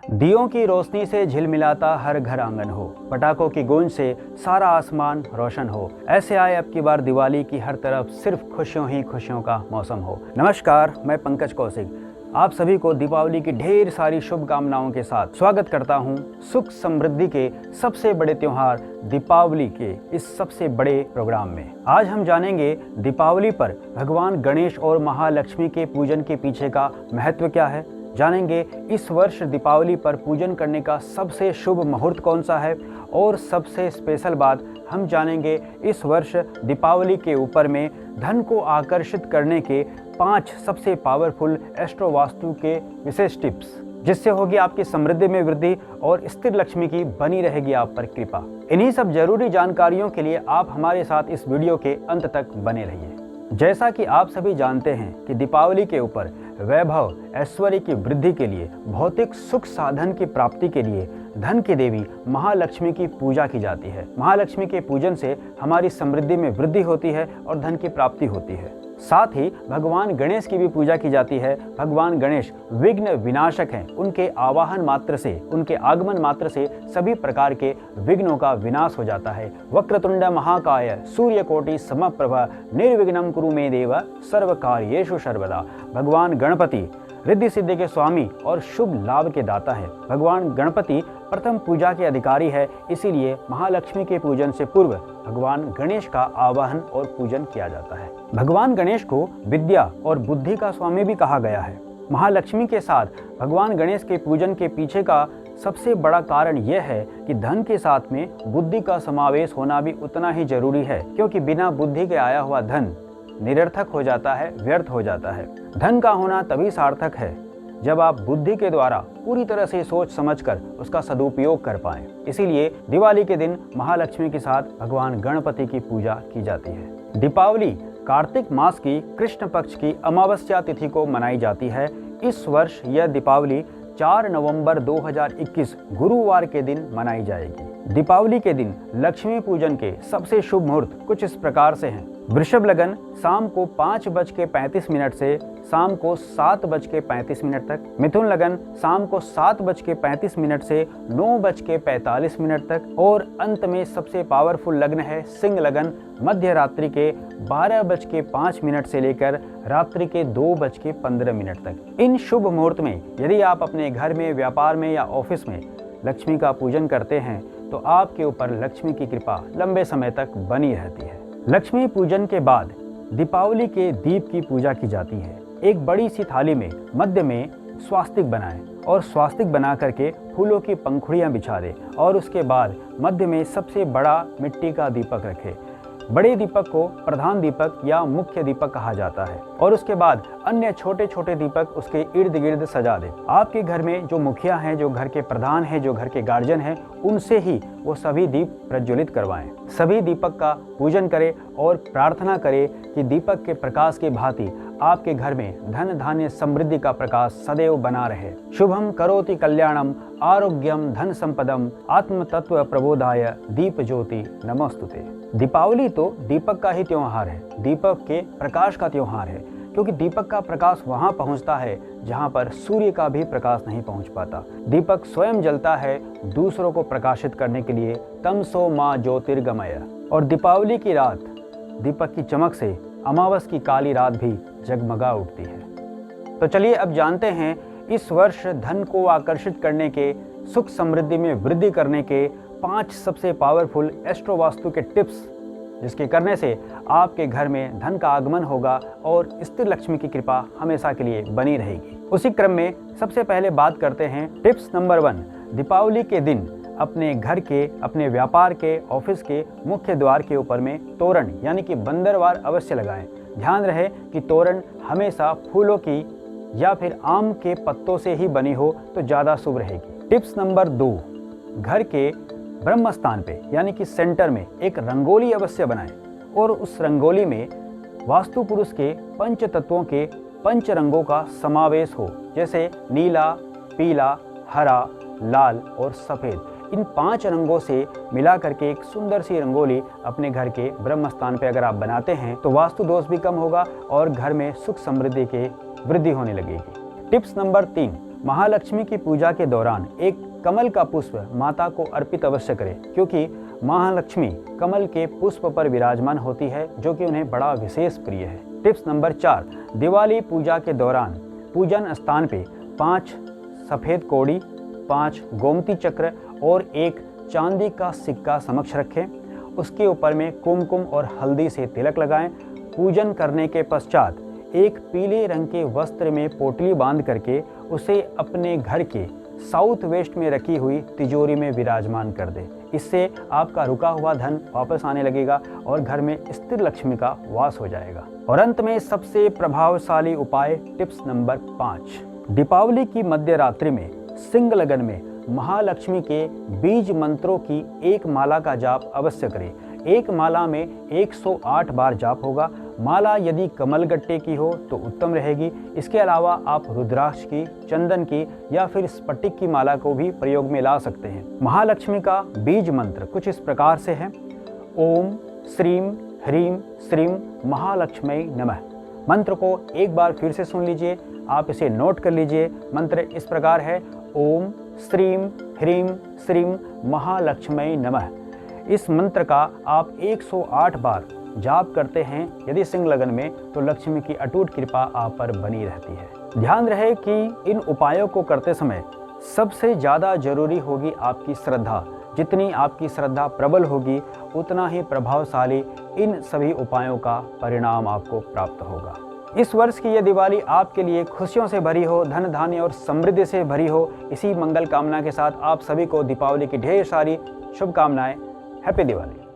दियों की रोशनी से झिलमिलाता हर घर आंगन हो, पटाखों की गूंज से सारा आसमान रोशन हो। ऐसे आए अब की बार दिवाली की हर तरफ सिर्फ खुशियों ही खुशियों का मौसम हो। नमस्कार, मैं पंकज कौशिक आप सभी को दीपावली की ढेर सारी शुभकामनाओं के साथ स्वागत करता हूं सुख समृद्धि के सबसे बड़े त्योहार दीपावली के इस सबसे बड़े प्रोग्राम में। आज हम जानेंगे दीपावली पर भगवान गणेश और महालक्ष्मी के पूजन के पीछे का महत्व क्या है। जानेंगे इस वर्ष दीपावली पर पूजन करने का सबसे शुभ मुहूर्त कौन सा है, और सबसे स्पेशल बात हम जानेंगे इस वर्ष दीपावली के ऊपर में धन को आकर्षित करने के 5 सबसे पावरफुल एस्ट्रो वास्तु के विशेष टिप्स, जिससे होगी आपकी समृद्धि में वृद्धि और स्थिर लक्ष्मी की बनी रहेगी आप पर कृपा। इन्हीं सब जरूरी जानकारियों के लिए आप हमारे साथ इस वीडियो के अंत तक बने रहिए। जैसा कि आप सभी जानते हैं कि दीपावली के ऊपर वैभव ऐश्वर्य की वृद्धि के लिए, भौतिक सुख साधन की प्राप्ति के लिए धन की देवी महालक्ष्मी की पूजा की जाती है। महालक्ष्मी के पूजन से हमारी समृद्धि में वृद्धि होती है और धन की प्राप्ति होती है। साथ ही भगवान गणेश की भी पूजा की जाती है। भगवान गणेश विघ्न विनाशक हैं। उनके आवाहन मात्र से, उनके आगमन मात्र से सभी प्रकार के विघ्नों का विनाश हो जाता है। वक्रतुंड महाकाय सूर्यकोटि समप्रभ निर्विघ्नं कुरु मे देव सर्व कार्येषु सर्वदा। भगवान गणपति रिद्धि सिद्धि के स्वामी और शुभ लाभ के दाता है। भगवान गणपति प्रथम पूजा के अधिकारी है, इसीलिए महालक्ष्मी के पूजन से पूर्व भगवान गणेश का आवाहन और पूजन किया जाता है। भगवान गणेश को विद्या और बुद्धि का स्वामी भी कहा गया है। महालक्ष्मी के साथ भगवान गणेश के पूजन के पीछे का सबसे बड़ा कारण यह है कि धन के साथ में बुद्धि का समावेश होना भी उतना ही जरूरी है, क्योंकि बिना बुद्धि के आया हुआ धन निरर्थक हो जाता है, व्यर्थ हो जाता है। धन का होना तभी सार्थक है जब आप बुद्धि के द्वारा पूरी तरह से सोच समझकर उसका सदुपयोग कर पाएं। इसीलिए दिवाली के दिन महालक्ष्मी के साथ भगवान गणपति की पूजा की जाती है। दीपावली कार्तिक मास की कृष्ण पक्ष की अमावस्या तिथि को मनाई जाती है। इस वर्ष यह दीपावली 4 नवंबर 2021 गुरुवार के दिन मनाई जाएगी। दीपावली के दिन लक्ष्मी पूजन के सबसे शुभ मुहूर्त कुछ इस प्रकार से हैं। वृषभ लगन शाम को 5:35 से शाम को 7:35 तक। मिथुन लगन शाम को 7:35 से 9:45 तक। और अंत में सबसे पावरफुल लग्न है सिंह लगन, मध्य रात्रि के 12:05 से लेकर रात्रि के 2:15 तक। इन शुभ मुहूर्त में यदि आप अपने घर में, व्यापार में या ऑफिस में लक्ष्मी का पूजन करते हैं तो आपके ऊपर लक्ष्मी की कृपा लंबे समय तक बनी रहती है। लक्ष्मी पूजन के बाद दीपावली के दीप की पूजा की जाती है। एक बड़ी सी थाली में मध्य में स्वास्तिक बनाएं और स्वास्तिक बना करके फूलों की पंखुड़ियां बिछा दें, और उसके बाद मध्य में सबसे बड़ा मिट्टी का दीपक रखें। बड़े दीपक को प्रधान दीपक या मुख्य दीपक कहा जाता है, और उसके बाद अन्य छोटे छोटे दीपक उसके इर्द गिर्द सजा दे। आपके घर में जो मुखिया हैं, जो घर के प्रधान हैं, जो घर के गार्जियन हैं, उनसे ही वो सभी दीप प्रज्वलित करवाएं। सभी दीपक का पूजन करें और प्रार्थना करें कि दीपक के प्रकाश की भांति आपके घर में धन धान्य समृद्धि का प्रकाश सदैव बना रहे। शुभम करोति कल्याणम आरोग्यम धन संपदम आत्म तत्व प्रबोधाय दीप ज्योति नमोस्तुते। दीपावली तो दीपक का ही त्योहार है, दीपक के प्रकाश का त्योहार है, क्योंकि दीपक का प्रकाश वहां पहुंचता है जहां पर सूर्य का भी प्रकाश नहीं पहुंच पाता। दीपक स्वयं जलता है दूसरों को प्रकाशित करने के लिए। तमसो मां ज्योतिर्गमय। और दीपावली की रात दीपक की चमक से अमावस की काली रात भी जगमगा उठती है। तो चलिए अब जानते हैं इस वर्ष धन को आकर्षित करने के, सुख समृद्धि में वृद्धि करने के 5 सबसे पावरफुल एस्ट्रो वास्तु के टिप्स, जिसके करने से आपके घर में धन का आगमन होगा और स्थिर लक्ष्मी की कृपा हमेशा के लिए बनी रहेगी। उसी क्रम में सबसे पहले बात करते हैं टिप्स नंबर 1। दीपावली के दिन अपने घर के, अपने व्यापार के, ऑफिस के मुख्य द्वार के ऊपर में तोरण यानी कि बंदरवार अवश्य लगाएं। ध्यान रहे कि तोरण हमेशा फूलों की या फिर आम के पत्तों से ही बनी हो तो ज़्यादा शुभ रहेगी। टिप्स नंबर 2, घर के ब्रह्म स्थान पे यानी कि सेंटर में एक रंगोली अवश्य बनाएं, और उस रंगोली में वास्तु पुरुष के पंच तत्वों के 5 रंगों का समावेश हो, जैसे नीला, पीला, हरा, लाल और सफ़ेद। इन 5 रंगों से मिला करके एक सुंदर सी रंगोली अपने घर के ब्रह्म स्थान पे अगर आप बनाते हैं तो वास्तु दोष भी कम होगा और घर में सुख समृद्धि के वृद्धि होने लगेगी। टिप्स नंबर 3, महालक्ष्मी की पूजा के दौरान एक कमल का पुष्प माता को अर्पित अवश्य करें, क्योंकि महालक्ष्मी कमल के पुष्प पर विराजमान होती है, जो कि उन्हें बड़ा विशेष प्रिय है। टिप्स नंबर 4, दिवाली पूजा के दौरान पूजन स्थान पे 5 सफ़ेद कौड़ी, 5 गोमती चक्र और 1 चांदी का सिक्का समक्ष रखें। उसके ऊपर में कुमकुम और हल्दी से तिलक लगाएं। पूजन करने के पश्चात एक पीले रंग के वस्त्र में पोटली बांध करके उसे अपने घर के साउथ वेस्ट में रखी हुई तिजोरी में विराजमान कर दें। इससे आपका रुका हुआ धन वापस आने लगेगा और घर में स्थिर लक्ष्मी का वास हो जाएगा। और अंत में सबसे प्रभावशाली उपाय, टिप्स नंबर 5, दीपावली की मध्य रात्रि में सिंह लगन में महालक्ष्मी के बीज मंत्रों की एक माला का जाप अवश्य करें। एक माला में 108 बार जाप होगा। माला यदि कमल गट्टे की हो तो उत्तम रहेगी। इसके अलावा आप रुद्राक्ष की, चंदन की या फिर स्फटिक की माला को भी प्रयोग में ला सकते हैं। महालक्ष्मी का बीज मंत्र कुछ इस प्रकार से है: ओम श्रीम ह्रीम श्रीम महालक्ष्मी नमः। मंत्र को एक बार फिर से सुन लीजिए, आप इसे नोट कर लीजिए। मंत्र इस प्रकार है: ओम श्रीम ह्रीम श्रीम महालक्ष्मी नमः। इस मंत्र का आप 108 बार जाप करते हैं यदि सिंह लगन में, तो लक्ष्मी की अटूट कृपा आप पर बनी रहती है। ध्यान रहे कि इन उपायों को करते समय सबसे ज़्यादा जरूरी होगी आपकी श्रद्धा। जितनी आपकी श्रद्धा प्रबल होगी, उतना ही प्रभावशाली इन सभी उपायों का परिणाम आपको प्राप्त होगा। इस वर्ष की यह दिवाली आपके लिए खुशियों से भरी हो, धन धान्य और समृद्धि से भरी हो। इसी मंगल कामना के साथ आप सभी को दीपावली की ढेर सारी शुभकामनाएं। हैप्पी दिवाली।